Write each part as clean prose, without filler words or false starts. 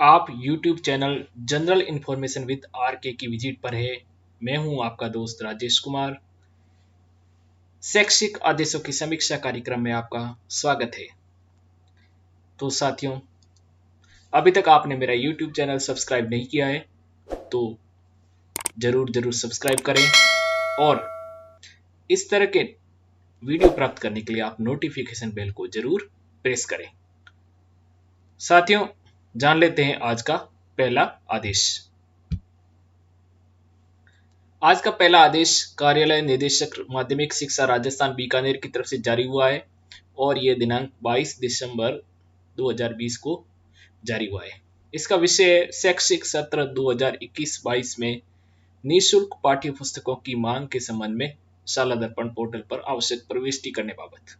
आप YouTube channel general information with R की विजिट पर है। मैं हूं आपका दोस्त राजेश कुमार। शैक्षिक आदेशों की समीक्षा कार्यक्रम में आपका स्वागत है। तो साथियों, अभी तक आपने मेरा YouTube चैनल सब्सक्राइब नहीं किया है तो जरूर जरूर सब्सक्राइब करें और इस तरह के वीडियो प्राप्त करने के लिए आप नोटिफिकेशन बेल को जरूर प्रेस करें। साथियों, जान लेते हैं आज का पहला आदेश। आज का पहला आदेश कार्यालय निदेशक माध्यमिक शिक्षा राजस्थान बीकानेर की तरफ से जारी हुआ है और यह दिनांक 22 दिसंबर 2020 को जारी हुआ है। इसका विषय है शैक्षिक सत्र 2021-22 में निःशुल्क पाठ्य पुस्तकों की मांग के संबंध में शाला दर्पण पोर्टल पर आवश्यक प्रविष्टि करने बाबत।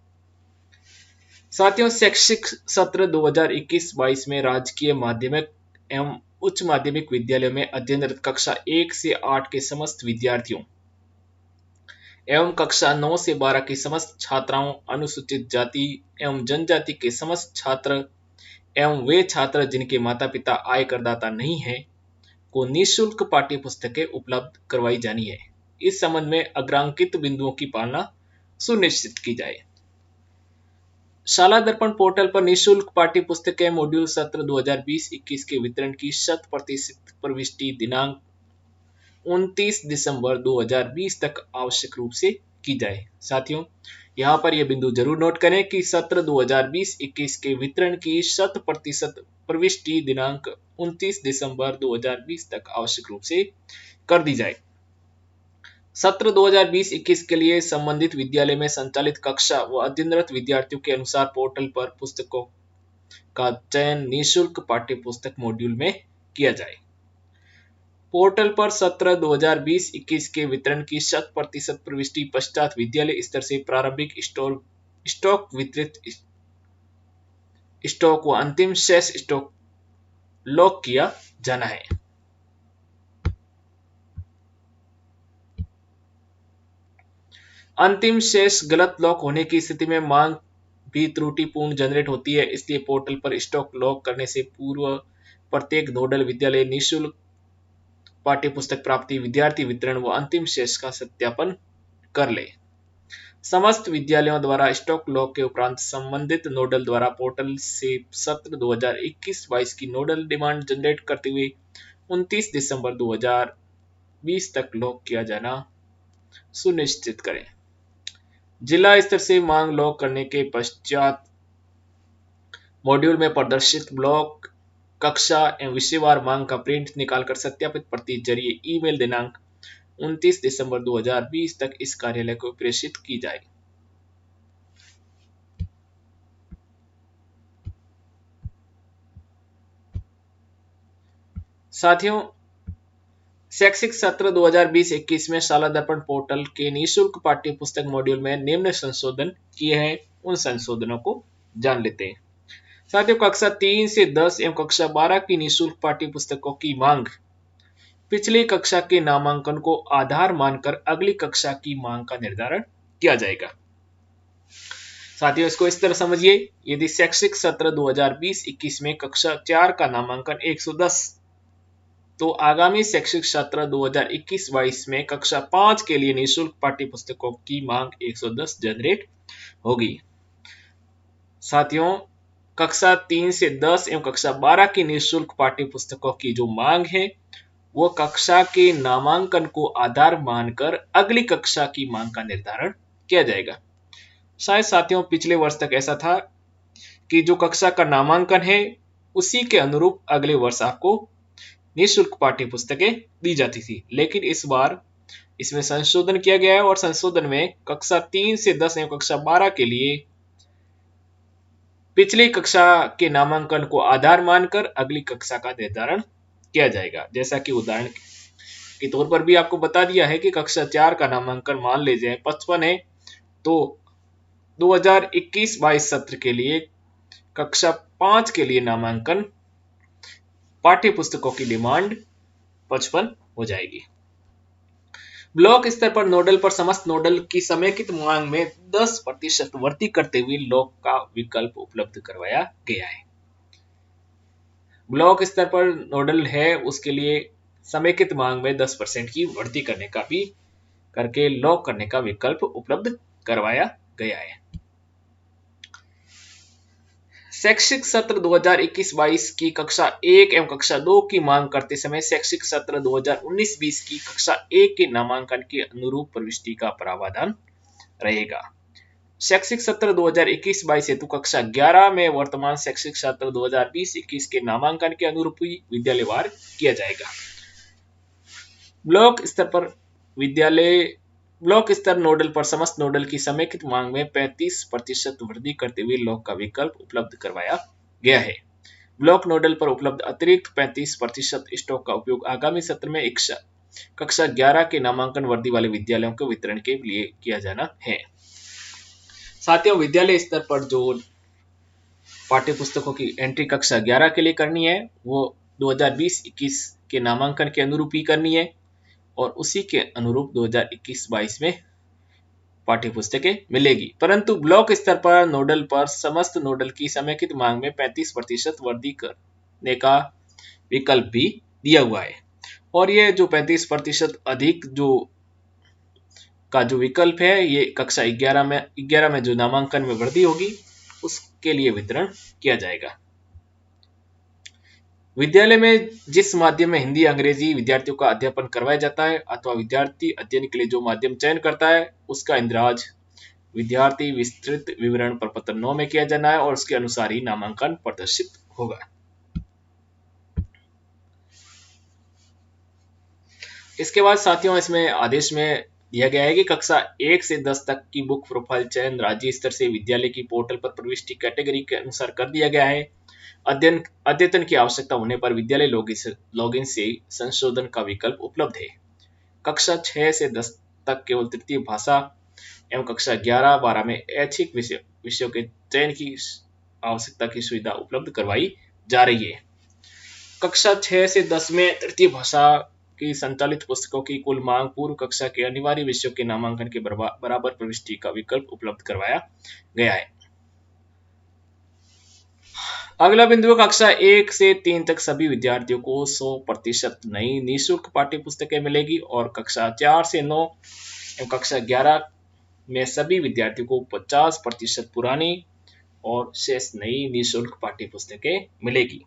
साथियों, शैक्षिक सत्र 2021-22 में राजकीय माध्यमिक एवं उच्च माध्यमिक विद्यालयों में अध्ययनरत कक्षा 1 से 8 के समस्त विद्यार्थियों एवं कक्षा 9 से 12 की समस्त छात्राओं, अनुसूचित जाति एवं जनजाति के समस्त छात्र एवं वे छात्र जिनके माता पिता आय करदाता नहीं हैं को निःशुल्क पाठ्य पुस्तकें उपलब्ध करवाई जानी है। इस संबंध में अग्रांकित बिंदुओं की पालना सुनिश्चित की जाए। शाला दर्पण पोर्टल पर निःशुल्क पाठ्य पुस्तकें मॉड्यूल सत्र 2020-21 के वितरण की 100% प्रविष्टि दिनांक 29 दिसंबर 2020 तक आवश्यक रूप से की जाए। साथियों, यहाँ पर यह बिंदु जरूर नोट करें कि सत्र 2020-21 के वितरण की 100% प्रविष्टि दिनांक 29 दिसंबर 2020 तक आवश्यक रूप से कर दी जाए। सत्र 2020-21 के लिए संबंधित विद्यालय में संचालित कक्षा व अध्ययनरत विद्यार्थियों के अनुसार पोर्टल पर पुस्तकों का चयन निःशुल्क पाठ्य पुस्तक मॉड्यूल में किया जाए। पोर्टल पर सत्र 2020-21 के वितरण की 100% प्रविष्टि पश्चात विद्यालय स्तर से प्रारंभिक स्टॉक, वितरित स्टॉक व अंतिम शेष स्टॉक लॉक किया जाना है। अंतिम शेष गलत लॉक होने की स्थिति में मांग भी त्रुटिपूर्ण जनरेट होती है। इसलिए पोर्टल पर स्टॉक लॉक करने से पूर्व प्रत्येक नोडल विद्यालय निःशुल्क पाठ्य पुस्तक प्राप्ति, विद्यार्थी वितरण व अंतिम शेष का सत्यापन कर ले। समस्त विद्यालयों द्वारा स्टॉक लॉक के उपरांत संबंधित नोडल द्वारा पोर्टल से सत्र 2021-22 की नोडल डिमांड जनरेट करते हुए 29 दिसंबर 2020 तक लॉक किया जाना सुनिश्चित करें। जिला स्तर से मांग लॉक करने के पश्चात मॉड्यूल में प्रदर्शित ब्लॉक, कक्षा एवं विषयवार मांग का प्रिंट निकालकर सत्यापित प्रति जरिए ईमेल दिनांक 29 दिसंबर 2020 तक इस कार्यालय को प्रेषित की जाए। साथियों, शैक्षिक सत्र 2020-21 में शाला दर्पण पोर्टल के निःशुल्क पाठ्य पुस्तक मॉड्यूल में निम्न संशोधन किए हैं। उन संशोधनों को जान लेते हैं। साथियों, कक्षा 3 से 10 एवं कक्षा 12 की निःशुल्क पाठ्य पुस्तकों की मांग पिछली कक्षा के नामांकन को आधार मानकर अगली कक्षा की मांग का निर्धारण किया जाएगा। साथियों, इसको इस तरह समझिए, यदि शैक्षिक सत्र 2020-21 में कक्षा 4 का नामांकन 110, तो आगामी शैक्षिक सत्र 2021-22 में कक्षा 5 के लिए निःशुल्क पाठ्य पुस्तकों की मांग 110 जनरेट होगी। साथियों, कक्षा 3 से 10 एवं कक्षा 12 की निःशुल्क पाठ्य पुस्तकों की जो मांग है वो कक्षा के नामांकन को आधार मानकर अगली कक्षा की मांग का निर्धारण किया जाएगा। शायद साथियों पिछले वर्ष तक ऐसा था कि जो कक्षा का नामांकन है उसी के अनुरूप अगले वर्ष आपको निःशुल्क पाठ्य पुस्तकें दी जाती थी, लेकिन इस बार इसमें संशोधन किया गया है और संशोधन में कक्षा 3 से 10 एवं कक्षा 12 के लिए पिछली कक्षा के नामांकन को आधार मानकर अगली कक्षा का निर्धारण किया जाएगा। जैसा कि उदाहरण के तौर पर भी आपको बता दिया है कि कक्षा 4 का नामांकन मान लीजिए 55 है, तो 2021-22 सत्र के लिए कक्षा 5 के लिए नामांकन पाठ्य पुस्तकों की डिमांड 55 हो जाएगी। ब्लॉक स्तर पर नोडल पर समस्त नोडल की समेकित मांग में 10% वृद्धि करते हुए लॉक का विकल्प उपलब्ध करवाया गया है। ब्लॉक स्तर पर नोडल है उसके लिए समेकित मांग में 10% की वृद्धि करने का भी करके लॉक करने का विकल्प उपलब्ध करवाया गया है। शैक्षिक सत्र 2021-22 की कक्षा 1 एवं कक्षा 2 की मांग करते समय शैक्षिक सत्र 2019-20 की कक्षा 1 के नामांकन के अनुरूप प्रविष्टि का प्रावधान रहेगा। शैक्षिक सत्र 2021-22 हेतु कक्षा 11 में वर्तमान शैक्षिक सत्र 2020-21 के नामांकन के अनुरूप ही विद्यालयवार किया जाएगा। ब्लॉक स्तर पर विद्यालय ब्लॉक स्तर नोडल पर समस्त नोडल की समेकित मांग में 35% वृद्धि करते हुए लॉक का विकल्प उपलब्ध करवाया गया है। ब्लॉक नोडल पर उपलब्ध अतिरिक्त 35% स्टॉक का उपयोग आगामी सत्र में कक्षा 11 के नामांकन वर्दी वाले विद्यालयों के वितरण के लिए किया जाना है। साथियों, विद्यालय स्तर पर जो पाठ्य पुस्तकों की एंट्री कक्षा 11 के लिए करनी है वो 2020-21 के नामांकन के अनुरूप ही करनी है और उसी के अनुरूप 2021-22 में पाठ्य पुस्तकें मिलेगी। परंतु ब्लॉक स्तर पर नोडल पर समस्त नोडल की समेकित मांग में 35% वृद्धि करने का विकल्प भी दिया हुआ है और ये जो 35% अधिक जो विकल्प है ये कक्षा 11 में जो नामांकन में वृद्धि होगी उसके लिए वितरण किया जाएगा। विद्यालय में जिस माध्यम में हिंदी अंग्रेजी विद्यार्थियों का अध्यापन करवाया जाता है अथवा विद्यार्थी अध्ययन के लिए जो माध्यम चयन करता है उसका इंद्राज विद्यार्थी विस्तृत विवरण प्रपत्र 9 में किया जाना है और उसके अनुसार ही नामांकन प्रदर्शित होगा। इसके बाद साथियों इसमें आदेश में दिया गया है कि कक्षा 1 से 10 तक की बुक प्रोफाइल चयन राज्य स्तर से विद्यालय की पोर्टल पर प्रविष्टि कैटेगरी के अनुसार कर दिया गया है। अद्यतन की आवश्यकता होने पर विद्यालय लॉगिन से संशोधन का विकल्प उपलब्ध है। कक्षा 6 से 10 तक केवल तृतीय भाषा एवं कक्षा 11-12 में ऐच्छिक विषयों के चयन की आवश्यकता की सुविधा उपलब्ध करवाई जा रही है। कक्षा 6 से 10 में तृतीय भाषा की संचालित पुस्तकों की कुल मांग पूर्व कक्षा के अनिवार्य विषयों के नामांकन के बराबर प्रविष्टि का विकल्प उपलब्ध करवाया गया है। अगला बिंदु कक्षा 1 से 3 तक सभी विद्यार्थियों को 100% नई निःशुल्क पाठ्य पुस्तकें मिलेगी और कक्षा 4 से 9 एवं कक्षा 11 में सभी विद्यार्थियों को 50% पुरानी और शेष नई निःशुल्क पाठ्य पुस्तकें मिलेगी।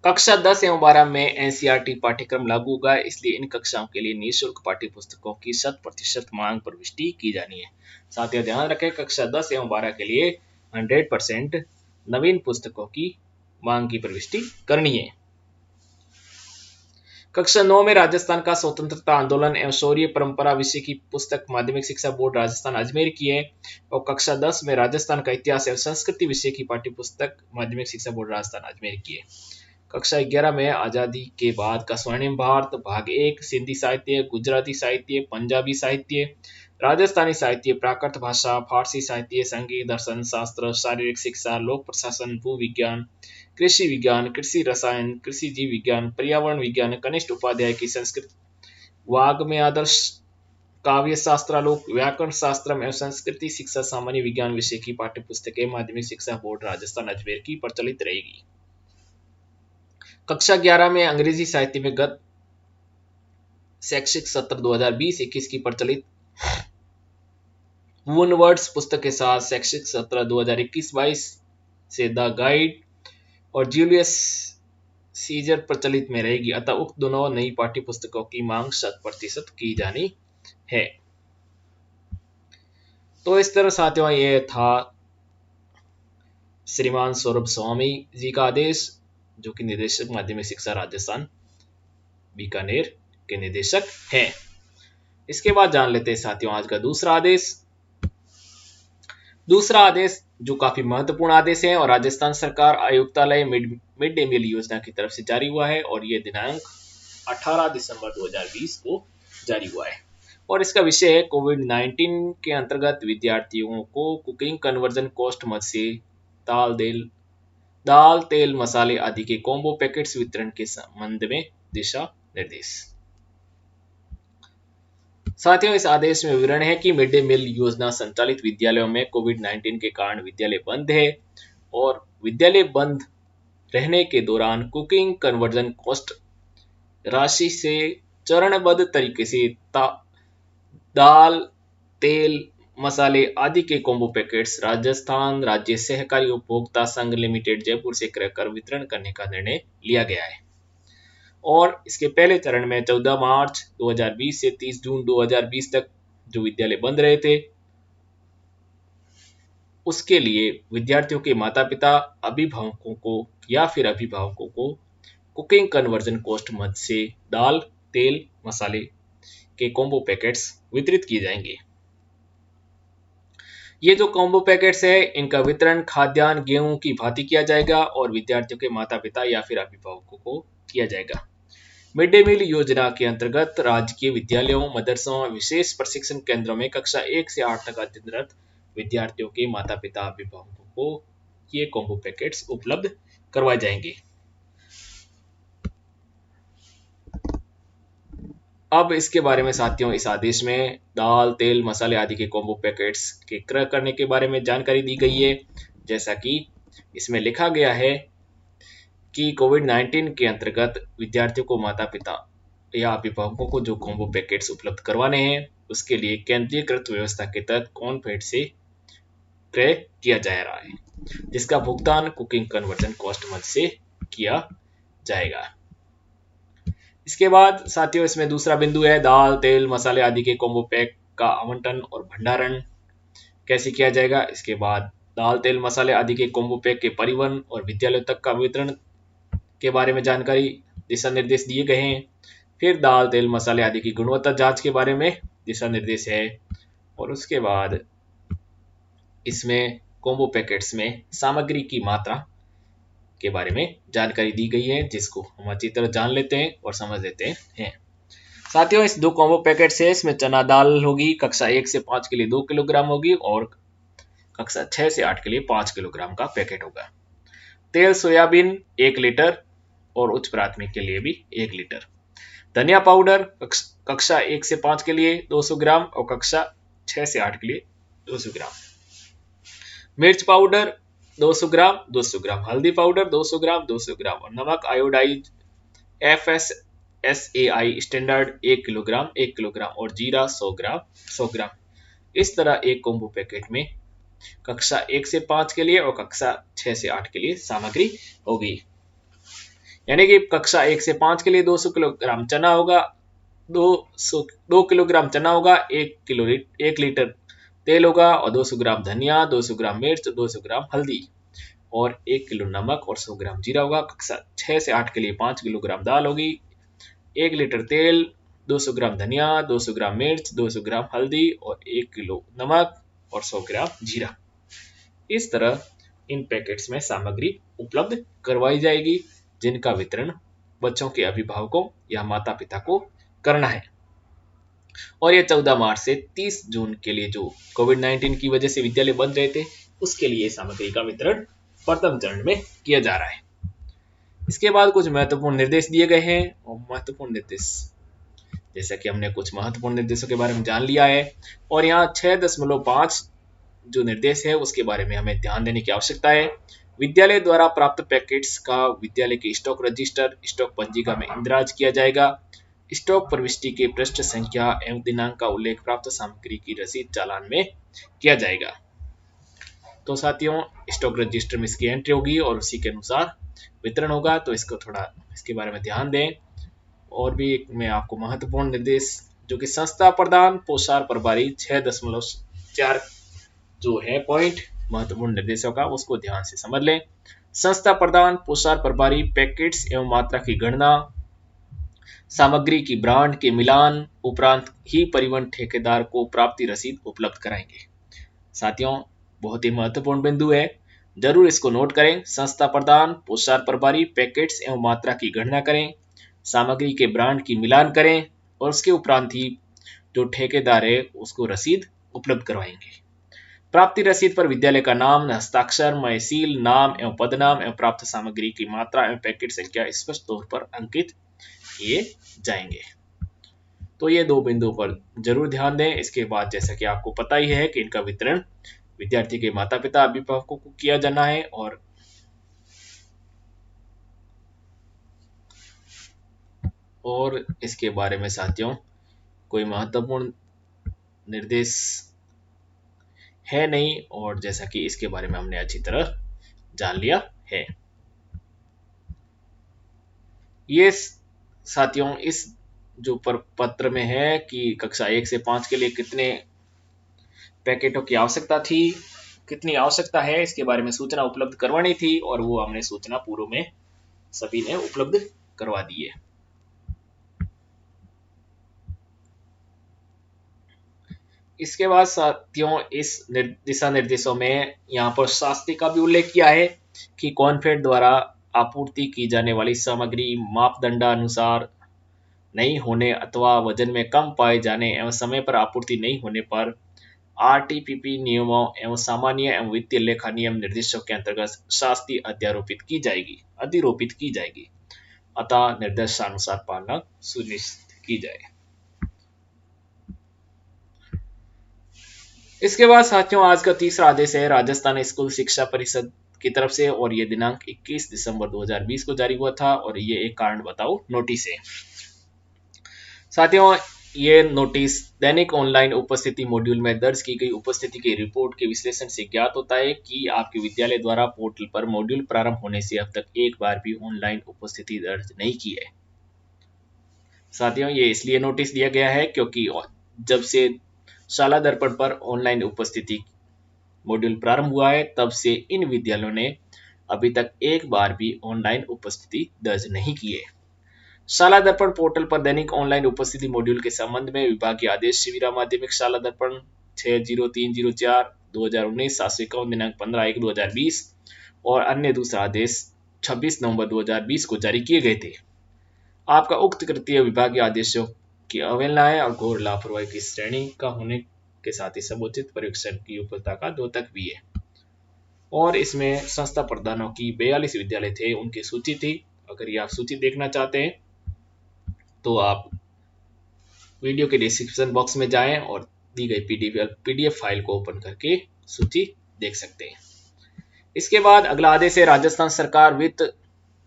कक्षा 10 एवं 12 में एनसीईआरटी पाठ्यक्रम लागू होगा, इसलिए इन कक्षाओं के लिए निःशुल्क पाठ्य पुस्तकों की 100% मांग प्रविष्टि की जानी है। साथियों ध्यान रखें कक्षा 10 एवं 12 के लिए 100% नवीन पुस्तकों की मांग की प्रविष्टि करनी है। कक्षा 9 में राजस्थान का स्वतंत्रता आंदोलन एवं शौर्य परंपरा विषय की पुस्तक माध्यमिक शिक्षा बोर्ड राजस्थान अजमेर की है और कक्षा 10 में राजस्थान का इतिहास एवं संस्कृति विषय की पाठ्य पुस्तक माध्यमिक शिक्षा बोर्ड राजस्थान अजमेर की है। कक्षा 11 में आजादी के बाद का स्वर्णिम भारत भाग 1 सिंधी साहित्य, गुजराती साहित्य, पंजाबी साहित्य, राजस्थानी साहित्य, प्राकृत भाषा, फारसी साहित्य, संगीत, दर्शन शास्त्र, शारीरिक शिक्षा, लोक प्रशासन, भू विज्ञान, कृषि विज्ञान, कृषि रसायन, कृषि जीव विज्ञान, पर्यावरण विज्ञान, कनिष्ठ उपाध्याय की संस्कृत, वाग्मय आदर्श, काव्य शास्त्रालोक, व्याकरण शास्त्र एवं संस्कृति शिक्षा सामान्य विज्ञान विषय की पाठ्य पुस्तकें माध्यमिक शिक्षा बोर्ड राजस्थान अजमेर की प्रचलित रहेगी। कक्षा 11 में अंग्रेजी साहित्य में गत शैक्षिक सत्र 2020-21 की प्रचलित वन वर्ड्स पुस्तक के साथ शैक्षिक सत्र 2021-22 से द गाइड और जूलियस सीजर प्रचलित में रहेगी, अतः उक्त दोनों नई पाठ्य पुस्तकों की मांग 100% की जानी है। तो इस तरह साथियों ये था श्रीमान सौरभ स्वामी जी का आदेश जो कि निदेशक माध्यमिक शिक्षा राजस्थान बीकानेर के निदेशक हैं। इसके बाद जान लेते हैं साथियों आज का दूसरा आदेश जो काफी महत्वपूर्ण आदेश है और राजस्थान सरकार आयुक्तालय मिड डे मील योजना की तरफ से जारी हुआ है और ये दिनांक 18 दिसंबर 2020 को जारी हुआ है और इसका विषय है कोविड-19 के अंतर्गत विद्यार्थियों को कुकिंग कन्वर्जन कॉस्ट मद से दाल तेल मसाले आदि के कॉम्बो पैकेट्स वितरण के संबंध में दिशा निर्देश। साथियों इस आदेश में विवरण है कि मिड डे मील योजना संचालित विद्यालयों में कोविड-19 के कारण विद्यालय बंद है और विद्यालय बंद रहने के दौरान कुकिंग कन्वर्जन कॉस्ट राशि से चरणबद्ध तरीके से दाल, तेल, मसाले आदि के कॉम्बो पैकेट्स राजस्थान राज्य सहकारी उपभोक्ता संघ लिमिटेड जयपुर से क्रय कर वितरण करने का निर्णय लिया गया है। और इसके पहले चरण में 14 मार्च 2020 से 30 जून 2020 तक जो विद्यालय बंद रहे थे, उसके लिए विद्यार्थियों के माता पिता, अभिभावकों को या फिर अभिभावकों को कुकिंग कन्वर्जन कॉस्ट मद से दाल, तेल, मसाले के कॉम्बो पैकेट्स वितरित किए जाएंगे। ये जो कॉम्बो पैकेट्स है, इनका वितरण खाद्यान्न गेहूं की भांति किया जाएगा और विद्यार्थियों के माता पिता या फिर अभिभावकों को किया जाएगा। मिड डे मील योजना के अंतर्गत राजकीय विद्यालयों, मदरसों, विशेष प्रशिक्षण केंद्रों में कक्षा 1 से 8 तक अध्ययनरत विद्यार्थियों के माता पिता, अभिभावकों को ये कॉम्बो पैकेट्स उपलब्ध करवाए जाएंगे। अब इसके बारे में साथियों, इस आदेश में दाल, तेल, मसाले आदि के कॉम्बो पैकेट्स के क्रय करने के बारे में जानकारी दी गई है। जैसा कि इसमें लिखा गया है कि कोविड-19 के अंतर्गत विद्यार्थियों को माता पिता या अभिभावकों को जो कॉम्बो पैकेट्स उपलब्ध करवाने हैं, उसके लिए केंद्रीयकृत व्यवस्था के तहत कॉनफेड से क्रय किया जा रहा है, जिसका भुगतान कुकिंग कन्वर्जन कॉस्ट मद से किया जाएगा। इसके बाद साथियों, इसमें दूसरा बिंदु है दाल, तेल, मसाले आदि के कॉम्बो पैक का आवंटन और भंडारण कैसे किया जाएगा। इसके बाद दाल, तेल, मसाले आदि के कॉम्बो पैक के परिवहन और विद्यालयों तक का वितरण के बारे में जानकारी, दिशा निर्देश दिए गए हैं। फिर दाल, तेल, मसाले आदि की गुणवत्ता जांच के बारे में दिशा निर्देश है। और उसके बाद इसमें कॉम्बो पैकेट्स में सामग्री की मात्रा के बारे में जानकारी दी गई है, जिसको हम अच्छी तरह जान लेते हैं और समझ लेते हैं। साथियों, इस 2 कॉम्बो पैकेट से इसमें चना दाल होगी, कक्षा 1 से 5 के लिए 2 किलोग्राम होगी और कक्षा 6 से 8 के लिए 5 किलोग्राम का पैकेट होगा। तेल सोयाबीन 1 लीटर और उच्च प्राथमिक के लिए भी 1 लीटर। धनिया पाउडर कक्षा 1 से 5 के लिए 200 ग्राम और कक्षा 6 से 8 के लिए 200 ग्राम। मिर्च पाउडर 200 ग्राम 200 ग्राम, हल्दी पाउडर 200 ग्राम 200 ग्राम और नमक iodise FSSAI standard 1 kilogram 1 kilogram और जीरा 100 ग्राम 100 ग्राम। इस तरह एक कॉम्बो पैकेट में कक्षा 1 से 5 के लिए और कक्षा 6 से 8 के लिए सामग्री होगी। यानी कि कक्षा 1 से 5 के लिए 200 किलोग्राम चना होगा, 2 किलोग्राम चना होगा, 1 लीटर तेल होगा और 200 ग्राम धनिया, 200 ग्राम मिर्च, 200 ग्राम हल्दी और 1 किलो नमक और 100 ग्राम जीरा होगा। कक्षा 6 से 8 के लिए 5 किलोग्राम दाल होगी, 1 लीटर तेल, 200 ग्राम धनिया, 200 ग्राम मिर्च, 200 ग्राम हल्दी और 1 किलो नमक और 100 ग्राम जीरा। इस तरह इन पैकेट्स में सामग्री उपलब्ध करवाई जाएगी, जिनका वितरण बच्चों के अभिभावकों या माता पिता को करना है। और ये 14 मार्च से 30 जून के लिए जो कोविड-19 की वजह से विद्यालय बंद रहे थे, उसके लिए सामग्री का वितरण प्रथम चरण में किया जा रहा है। इसके बाद कुछ महत्वपूर्ण निर्देश दिए गए हैं और महत्वपूर्ण निर्देश, जैसा कि हमने कुछ महत्वपूर्ण निर्देशों के बारे में जान लिया है और यहाँ 6.5 जो निर्देश है उसके बारे में हमें ध्यान देने की आवश्यकता है। विद्यालय द्वारा प्राप्त पैकेट्स का विद्यालय के स्टॉक रजिस्टर, स्टॉक पंजिका में इंदराज किया जाएगा। स्टॉक प्रविष्टि के पृष्ठ संख्या एवं दिनांक का उल्लेख प्राप्त सामग्री की रसीद चालान में किया जाएगा। तो साथियों, स्टॉक रजिस्टर में इसकी एंट्री होगी और उसी के अनुसार वितरण होगा, तो इसको थोड़ा इसके बारे में ध्यान दें। और भी मैं आपको महत्वपूर्ण निर्देश जो कि संस्था प्रदान पोषार प्रभारी 6.4 जो है पॉइंट महत्वपूर्ण निर्देशों का, उसको ध्यान से समझ लें। संस्था प्रदान पोषार प्रभारी पैकेट्स एवं मात्रा की गणना, सामग्री की ब्रांड के मिलान उपरांत ही परिवहन ठेकेदार को प्राप्ति रसीद उपलब्ध कराएंगे। साथियों, बहुत ही महत्वपूर्ण बिंदु है, जरूर इसको नोट करें। संस्था प्रदान पोषार प्रभारी पैकेट्स एवं मात्रा की गणना करें, सामग्री के ब्रांड की मिलान करें और उसके उपरांत ही जो ठेकेदार है उसको रसीद उपलब्ध करवाएंगे। प्राप्ति रसीद पर विद्यालय का नाम, हस्ताक्षर, महसील नाम एवं पदनाम एवं प्राप्त सामग्री की मात्रा एवं पैकेट संख्या स्पष्ट तौर पर अंकित किए जाएंगे। तो ये 2 बिंदुओं पर जरूर ध्यान दें। इसके बाद जैसा कि आपको पता ही है कि इनका वितरण विद्यार्थी के माता पिता अभिभावकों को किया जाना है और और इसके बारे में साथियों कोई महत्वपूर्ण निर्देश है नहीं, और जैसा कि इसके बारे में हमने अच्छी तरह जान लिया है। ये साथियों इस जो पत्र में है कि कक्षा 1 से 5 के लिए कितने पैकेटों की आवश्यकता थी, कितनी आवश्यकता है, इसके बारे में सूचना उपलब्ध करवानी थी, और वो हमने सूचना पूर्व में सभी ने उपलब्ध करवा दी है। इसके बाद साथियों इस दिशा निर्देशों में यहाँ पर शास्त्री का भी उल्लेख किया है कि कॉनफेड द्वारा आपूर्ति की जाने वाली सामग्री मापदंडानुसार नहीं होने अथवा वजन में कम पाए जाने एवं समय पर आपूर्ति नहीं होने पर आरटीपीपी नियमों एवं सामान्य एवं वित्तीय लेखा नियम निर्देशों के अंतर्गत शास्ति अधिरोपित की जाएगी, अतः निर्देशानुसार पालना सुनिश्चित की जाए। इसके बाद साथियों आज का तीसरा आदेश है राजस्थान स्कूल शिक्षा परिषद की तरफ से, और ये दिनांक 21 दिसंबर 2020 को जारी हुआ था, और ये एक कारण बताओ नोटिस है। साथियों ये नोटिस दैनिक ऑनलाइन उपस्थिति मॉड्यूल में दर्ज की गई उपस्थिति की रिपोर्ट के विश्लेषण से ज्ञात होता है कि आपके विद्यालय द्वारा पोर्टल पर मॉड्यूल प्रारंभ होने से अब तक एक बार भी ऑनलाइन उपस्थिति दर्ज नहीं की है। साथियों ये इसलिए नोटिस दिया गया है क्योंकि जब से शाला दर्पण पर ऑनलाइन उपस्थिति मॉड्यूल प्रारंभ हुआ है तब से इन विद्यालयों ने अभी तक एक बार भी ऑनलाइन उपस्थिति दर्ज नहीं की है। शाला दर्पण पोर्टल पर दैनिक ऑनलाइन उपस्थिति मॉड्यूल के संबंध में विभागीय आदेश शिविरा माध्यमिक शाला दर्पण 60304/2019 751 दिनांक 15/1/2020 और अन्य दूसरा आदेश 26 नवंबर 2020 को जारी किए गए थे। आपका उक्त कृत्य विभागीय आदेशों की अवहेलना है और घोर लापरवाही की श्रेणी का होने के साथ ही समुचित परीक्षण की उपलब्धता का द्योतक भी है। और इसमें संस्था प्रधानों की 42 विद्यालय थे, उनकी सूची थी। अगर ये आप सूची देखना चाहते हैं तो आप वीडियो के डिस्क्रिप्शन बॉक्स में जाएं और दी गई पीडीएफ फाइल को ओपन करके सूची देख सकते हैं। इसके बाद अगला आदेश है राजस्थान सरकार वित्त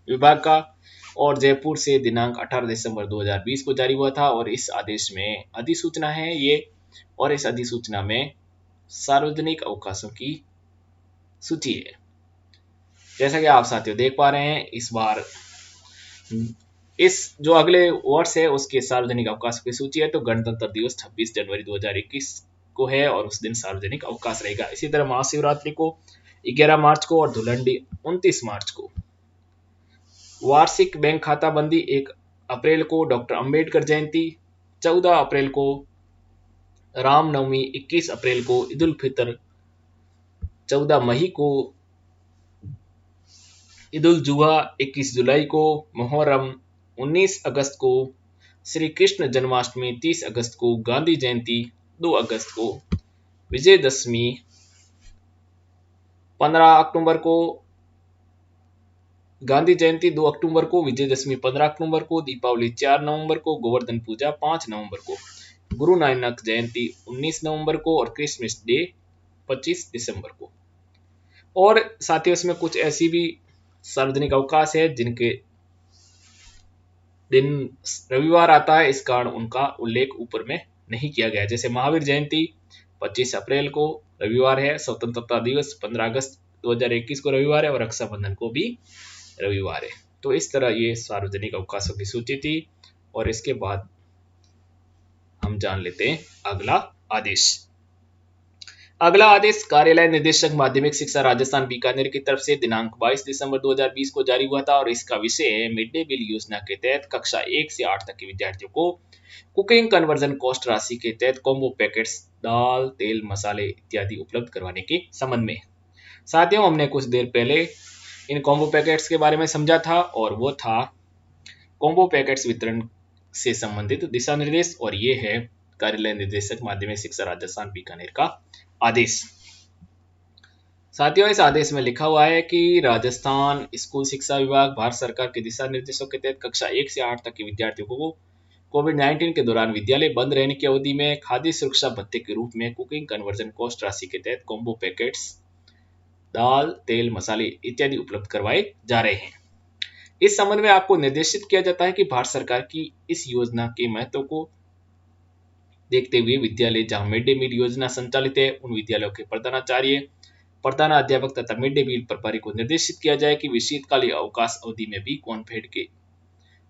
विभाग का, और जयपुर से दिनांक 18 दिसंबर 2020 को जारी हुआ था, और इस आदेश में अधिसूचना है ये, और इस अधिसूचना में सार्वजनिक अवकाशों की सूची है। जैसा कि आप साथियों देख पा रहे हैं इस बार इस जो अगले वर्ष है उसके सार्वजनिक अवकाश की सूची है, तो गणतंत्र दिवस 26 जनवरी 2021 को है और उस दिन सार्वजनिक अवकाश रहेगा। इसी तरह महाशिवरात्रि को 11 मार्च को और धुलंडी 29 मार्च को। वार्षिक बैंक खाता बंदी 1 अप्रैल को, डॉक्टर अंबेडकर जयंती 14 अप्रैल को, रामनवमी 21 अप्रैल को, ईद उल फितर 14 मई को, ईद उल जुहा 21 जुलाई को, मुहर्रम 19 अगस्त को, श्री कृष्ण जन्माष्टमी 30 अगस्त को, गांधी जयंती 2 अगस्त को, विजयदशमी 15 अक्टूबर को, गांधी जयंती 2 अक्टूबर को, विजयदशमी 15 अक्टूबर को, दीपावली 4 नवंबर को, गोवर्धन पूजा 5 नवंबर को, गुरु नानक जयंती 19 नवंबर को और क्रिसमस डे 25 दिसंबर को। और साथ ही उसमें कुछ ऐसी भी सार्वजनिक अवकाश है जिनके दिन रविवार आता है, इस कारण उनका उल्लेख ऊपर में नहीं किया गया। जैसे महावीर जयंती 25 अप्रैल को रविवार है, स्वतंत्रता दिवस 15 अगस्त 2021 को रविवार है, और रक्षाबंधन को भी रविवार है। तो इस तरह ये सार्वजनिक अवकाशों की सूची थी। और इसके बाद हम जान लेते हैं अगला आदेश। अगला आदेश कार्यालय निदेशक माध्यमिक शिक्षा राजस्थान बीकानेर की तरफ से दिनांक 22 दिसंबर 2020 को जारी हुआ था, और इसका विषय है मिड डे मील योजना के तहत कक्षा 1 से 8 तक के विद्यार्थियों को कुकिंग कन्वर्जन कॉस्ट राशि के तहत कॉम्बो पैकेट्स दाल तेल मसाले इत्यादि उपलब्ध करवाने के संबंध में। साथियों हमने कुछ देर पहले इन कॉम्बो पैकेट्स के बारे में समझा था, और वो था कॉम्बो पैकेट्स वितरण से संबंधित दिशा निर्देश, और ये है कार्यालय निदेशक माध्यमिक शिक्षा राजस्थान बीकानेर का आदेश। साथियों इस आदेश में लिखा हुआ है कि राजस्थान स्कूल शिक्षा विभाग भारत सरकार के दिशा निर्देशों के तहत कक्षा 1 से 8 तक के विद्यार्थियों को कोविड-19 के दौरान विद्यालय बंद रहने की अवधि में खाद्य सुरक्षा भत्ते के रूप में कुकिंग कन्वर्जन कॉस्ट राशि के तहत कॉम्बो पैकेट्स दाल तेल मसाले इत्यादि उपलब्ध करवाए जा रहे हैं। इस संबंध में आपको निर्देशित किया जाता है कि भारत सरकार की इस योजना के महत्व को देखते हुए विद्यालय जहां मिड डे मील योजना संचालित है उन विद्यालयों के प्रधानाचार्य, प्रधानाध्यापक तथा मिड डे मील प्रभारी को निर्देशित किया जाए कि वे शीतकालीन अवकाश अवधि में भी कॉर्नफेड के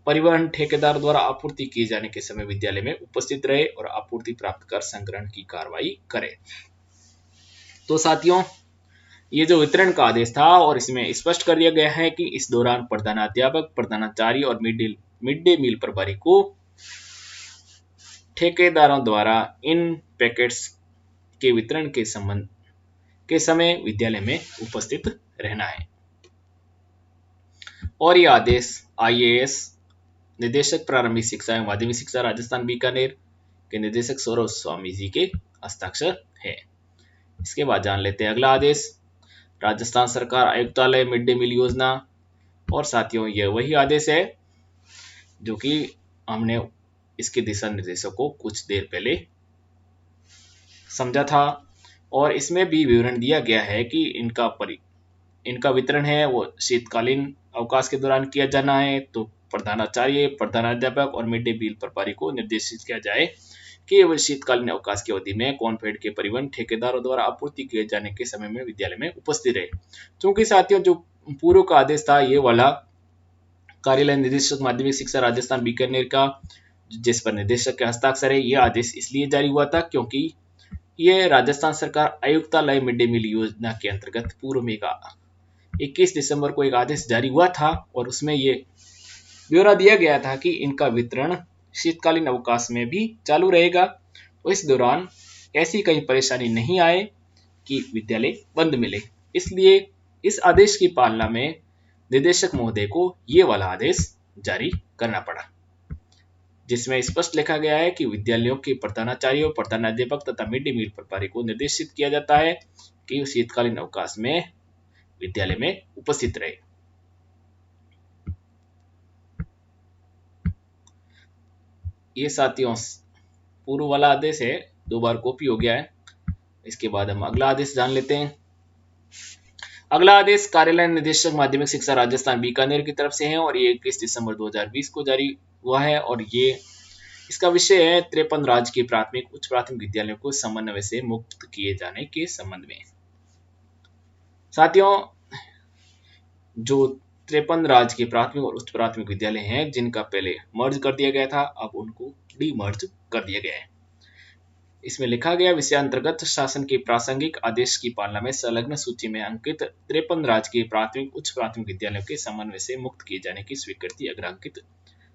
परिवहन ठेकेदार द्वारा आपूर्ति किए जाने के समय विद्यालय में उपस्थित रहे और आपूर्ति प्राप्त कर संग्रहण की कार्रवाई करे। तो साथियों, ये जो वितरण का आदेश था और इसमें स्पष्ट कर दिया गया है कि इस दौरान प्रधानाध्यापक, प्रधानाचार्य और मिड डे मील प्रभारी को ठेकेदारों द्वारा इन पैकेट्स के वितरण के समय विद्यालय में उपस्थित रहना है। और यह आदेश IAS निदेशक प्रारंभिक शिक्षा एवं माध्यमिक शिक्षा राजस्थान बीकानेर के निदेशक सौरभ स्वामी जी के हस्ताक्षर है। इसके बाद जान लेते हैं अगला आदेश, राजस्थान सरकार आयुक्तालय मिड डे मील योजना। और साथियों, यह वही आदेश है जो कि हमने इसके दिशा निर्देशों को कुछ देर पहले समझा था और इसमें भी विवरण दिया गया है कि इनका वितरण है वो शीतकालीन अवकाश के दौरान किया जाना है। तो प्रधानाचार्य, प्रधानाध्यापक और मिड डे मील प्रभारी को निर्देशित किया जाए कि वे शीतकालीन अवकाश की अवधि में कॉर्नफेड के परिवहन ठेकेदारों द्वारा आपूर्ति किए जाने के समय में विद्यालय में उपस्थित रहे। क्योंकि साथियों, जो पूर्व का आदेश था ये वाला कार्यालय निदेशक माध्यमिक शिक्षा राजस्थान बीकानेर का, जिस पर निदेशक के हस्ताक्षर है, यह आदेश इसलिए जारी हुआ था क्योंकि ये राजस्थान सरकार आयुक्तालय मिड डे मील योजना के अंतर्गत पूर्व में 21 दिसंबर को एक आदेश जारी हुआ था और उसमें ये ब्यौरा दिया गया था कि इनका वितरण शीतकालीन अवकाश में भी चालू रहेगा। तो इस दौरान ऐसी कहीं परेशानी नहीं आए कि विद्यालय बंद मिले, इसलिए इस आदेश की पालना में निदेशक महोदय को ये वाला आदेश जारी करना पड़ा, जिसमें स्पष्ट लिखा गया है कि विद्यालयों के प्रधानाचार्यों, प्रधानाध्यापक तथा मिड डे मील प्रभारी को निर्देशित किया जाता है कि शीतकालीन अवकाश में विद्यालय में उपस्थित रहे। ये साथियों पूर्व वाला आदेश है, 2 बार कॉपी हो गया है। इसके बाद हम अगला आदेश जान लेते हैं। अगला आदेश कार्यालय निदेशक माध्यमिक शिक्षा राजस्थान बीकानेर की तरफ से है और ये 21 दिसंबर 2020 को जारी हुआ है और ये इसका विषय है 53 राजकीय प्राथमिक उच्च प्राथमिक विद्यालयों को समन्वय से मुक्त किए जाने के संबंध में। साथियों, जो 53 राजकीय प्राथमिक और उच्च प्राथमिक विद्यालय हैं जिनका पहले मर्ज कर दिया गया था, अब उनको डीमर्ज कर दिया गया है। इसमें लिखा गया विषय अंतर्गत शासन के प्रासंगिक आदेश की पालना में संलग्न सूची में अंकित 53 राजकीय प्राथमिक उच्च प्राथमिक विद्यालयों के समन्वय से मुक्त किए जाने की स्वीकृति अग्रांकित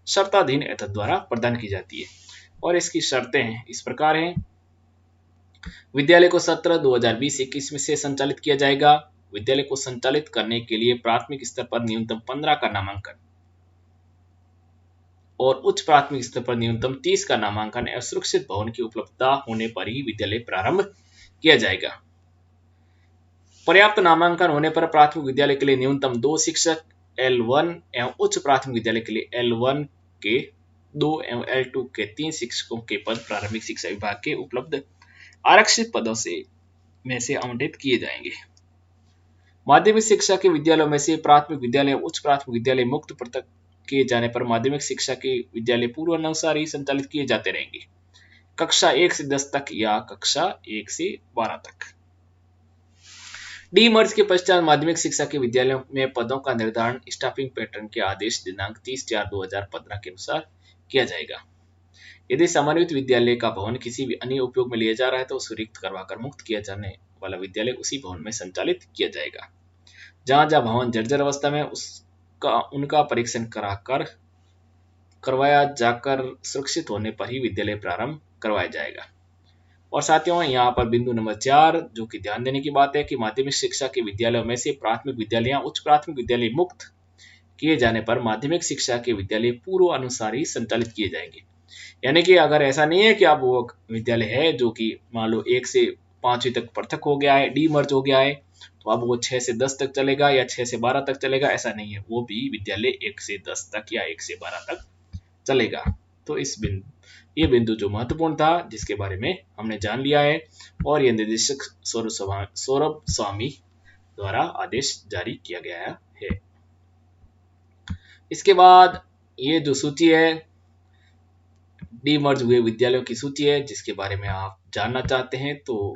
शर्ताधीन एतद द्वारा प्रदान की जाती है और इसकी शर्तें इस प्रकार हैं। विद्यालय को सत्र 2020-21 में से संचालित किया जाएगा। विद्यालय को संचालित करने के लिए प्राथमिक स्तर पर न्यूनतम 15 का नामांकन और उच्च प्राथमिक स्तर पर न्यूनतम 30 का नामांकन एवं सुरक्षित भवन की उपलब्धता होने पर ही विद्यालय प्रारंभ किया जाएगा। पर्याप्त नामांकन होने पर प्राथमिक विद्यालय के लिए न्यूनतम 2 शिक्षक L1 एवं उच्च प्राथमिक विद्यालय के लिए L1 के 2 एवं L2 के 3 शिक्षकों के पद प्रारंभिक शिक्षा विभाग के उपलब्ध आरक्षित पदों में से आवंटित किए जाएंगे। माध्यमिक शिक्षा के विद्यालयों में से प्राथमिक विद्यालय उच्च प्राथमिक विद्यालय मुक्त पृथक किए जाने पर माध्यमिक शिक्षा के विद्यालय पूर्वानुसार ही संचालित किए जाते रहेंगे, कक्षा 1 से 10 तक या कक्षा 1 से 12 तक। डीमर्ज के पश्चात माध्यमिक शिक्षा के विद्यालयों में पदों का निर्धारण स्टाफिंग पैटर्न के आदेश दिनांक 30/4/2015 के अनुसार किया जाएगा। यदि समन्वित विद्यालय का भवन किसी भी अन्य उपयोग में लिया जा रहा है तो उसे रिक्त करवाकर मुक्त किया जाने वाला विद्यालय उसी भवन में संचालित किया जाएगा। जहां जहां भवन जर्जर अवस्था में उनका परीक्षण करवाया जाकर सुरक्षित होने पर ही विद्यालय प्रारंभ करवाया जाएगा। और साथियों, यहाँ पर बिंदु नंबर 4 जो कि ध्यान देने की बात है कि माध्यमिक शिक्षा के विद्यालयों में से प्राथमिक विद्यालय या उच्च प्राथमिक विद्यालय मुक्त किए जाने पर माध्यमिक शिक्षा के विद्यालय पूर्व अनुसार ही संचालित किए जाएंगे। यानी कि अगर ऐसा नहीं है कि अब वो विद्यालय है जो कि मान लो 1 से 5वीं तक पृथक हो गया है, डीमर्ज हो गया है, तो अब वो 6 से 10 तक चलेगा या 6 से 12 तक चलेगा, ऐसा नहीं है। वो भी विद्यालय 1 से 10 तक या 1 से 12 तक चलेगा। तो ये बिंदु जो महत्वपूर्ण था जिसके बारे में हमने जान लिया है और ये निदेशक सौरभ स्वामी द्वारा आदेश जारी किया गया है। इसके बाद ये जो सूची है डीमर्ज हुए विद्यालयों की सूची है, जिसके बारे में आप जानना चाहते हैं तो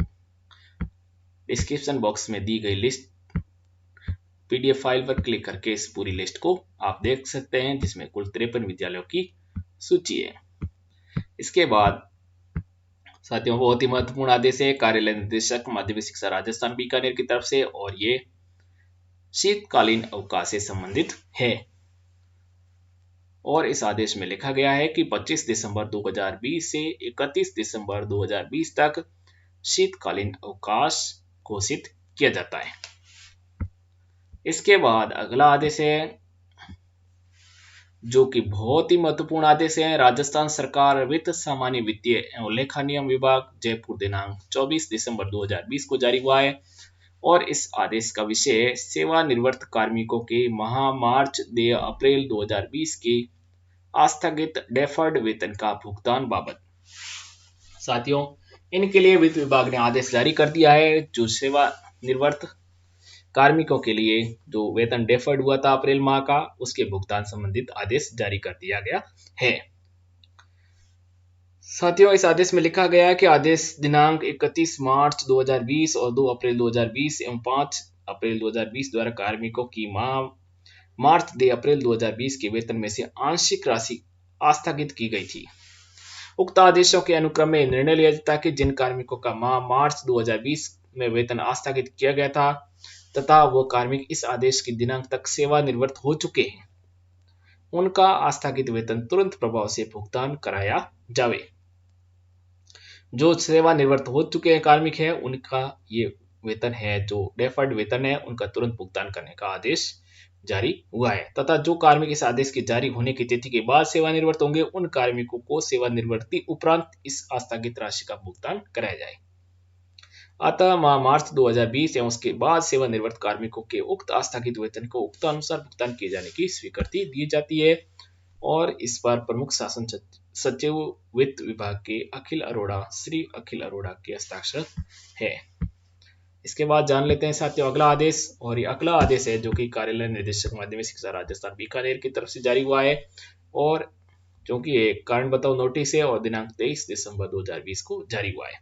डिस्क्रिप्शन बॉक्स में दी गई लिस्ट पीडीएफ फाइल पर क्लिक करके इस पूरी लिस्ट को आप देख सकते हैं, जिसमें कुल 53 विद्यालयों की सूची है। इसके बाद साथियों बहुत ही महत्वपूर्ण आदेश है कार्यालय निदेशक माध्यमिक शिक्षा राजस्थान बीकानेर की तरफ से, और ये शीतकालीन अवकाश से संबंधित है। और इस आदेश में लिखा गया है कि 25 दिसंबर 2020 से 31 दिसंबर 2020 तक शीतकालीन अवकाश घोषित किया जाता है। इसके बाद अगला आदेश है जो कि बहुत ही महत्वपूर्ण आदेश है। राजस्थान सरकार वित्त सामान्य वित्तीय एवं लेखा नियम विभाग जयपुर दिनांक 24 दिसंबर 2020 को जारी हुआ है, और इस आदेश का विषय सेवानिवृत्त कार्मिकों के माह मार्च से अप्रैल 2020 के आस्थगित डेफर्ड वेतन का भुगतान बाबत। साथियों इनके लिए वित्त विभाग ने आदेश जारी कर दिया है। जो सेवानिवृत्त कार्मिकों के लिए जो वेतन डेफर्ड हुआ था अप्रैल माह का, उसके भुगतान संबंधित आदेश जारी कर दिया गया है। साथियों इस आदेश में लिखा गया है कि आदेश दिनांक 31 मार्च 2020 और 2 अप्रैल 2020 एवं 5 अप्रैल 2020 द्वारा कार्मिकों की मार्च से अप्रैल 2020 के वेतन में से आंशिक राशि आस्थगित की गई थी। उक्त आदेशों के अनुक्रम में निर्णय लिया जाता है कि जिन कार्मिकों का माह मार्च 2020 में वेतन आस्थगित किया गया था तथा वो कार्मिक इस आदेश की दिनांक तक सेवानिवृत्त हो चुके हैं, उनका आस्थगित वेतन तुरंत प्रभाव से भुगतान कराया जावे। जो सेवानिवृत्त हो चुके हैं कार्मिक है, उनका ये वेतन है जो डेफर्ड वेतन है, उनका तुरंत भुगतान करने का आदेश जारी हुआ है। तथा जो कार्मिक इस आदेश के जारी होने की तिथि के बाद सेवानिवृत्त होंगे, उन कार्मिकों को सेवानिवृत्ति उपरांत इस आस्थगित राशि का भुगतान कराया जाए। अतः मार्च 2020 एवं उसके बाद सेवानिवृत्त कार्मिकों के उक्त आस्थगित वेतन को उक्त अनुसार भुगतान किए जाने की स्वीकृति दी जाती है। और इस पर प्रमुख शासन सचिव वित्त विभाग के श्री अखिल अरोड़ा के हस्ताक्षर है। इसके बाद जान लेते हैं साथियों अगला आदेश, और ये अगला आदेश है जो कि कार्यालय निदेशक माध्यमिक शिक्षा राजस्थान बीकानेर की तरफ से जारी हुआ है, और जो कि एक कारण बताओ नोटिस है और दिनांक 23 दिसंबर 2020 को जारी हुआ है।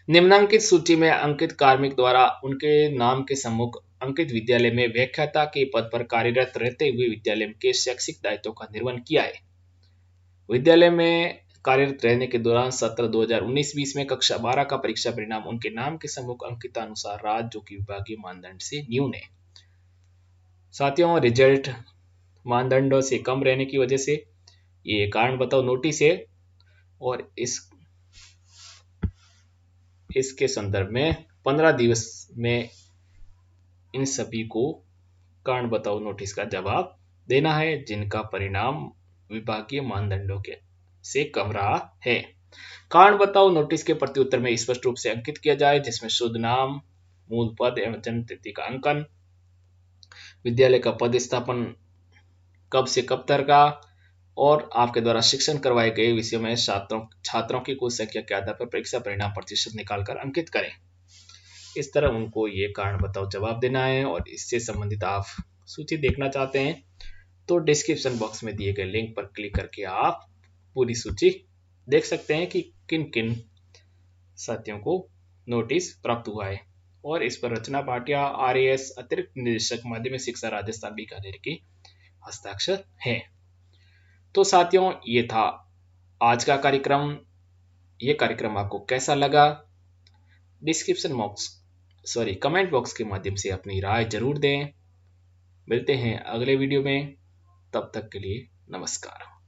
निम्नांकित सूची में अंकित कार्मिक द्वारा उनके नाम के सम्मुख अंकित विद्यालय में व्याख्याता के पद पर कार्यरत रहते हुए विद्यालय के शैक्षिक दायित्वों का निर्वहन किया है। विद्यालय में कार्यरत रहने के दौरान सत्र 2019-20 में कक्षा 12 का परीक्षा परिणाम उनके नाम के सम्मुख अंकितानुसार राज्य जो कि विभागीय मानदंड से न्यून है। साथियों रिजल्ट मानदंडों से कम रहने की वजह से ये कारण बताओ नोटिस है, और इसके संदर्भ में 15 दिवस में इन सभी को कारण बताओ नोटिस का जवाब देना है जिनका परिणाम विभागीय मानदंडों के से कम रहा है। कारण बताओ नोटिस के प्रत्युत्तर में स्पष्ट रूप से अंकित किया जाए, जिसमें शुद्ध नाम, मूल पद एवं जन्म तिथि का अंकन, विद्यालय का पद स्थापन कब से कब तक का, और आपके द्वारा शिक्षण करवाए गए विषयों में छात्रों की कुल संख्या के आधार पर परीक्षा परिणाम प्रतिशत निकालकर अंकित करें। इस तरह उनको ये कारण बताओ जवाब देना है। और इससे संबंधित आप सूची देखना चाहते हैं तो डिस्क्रिप्शन बॉक्स में दिए गए लिंक पर क्लिक करके आप पूरी सूची देख सकते हैं कि किन किन साथियों को नोटिस प्राप्त हुआ है। और इस पर रचना भाटिया RAS अतिरिक्त निदेशक माध्यमिक शिक्षा राजस्थान बीकानेर की हस्ताक्षर है। तो साथियों ये था आज का कार्यक्रम। ये कार्यक्रम आपको कैसा लगा कमेंट बॉक्स के माध्यम से अपनी राय जरूर दें। मिलते हैं अगले वीडियो में, तब तक के लिए नमस्कार।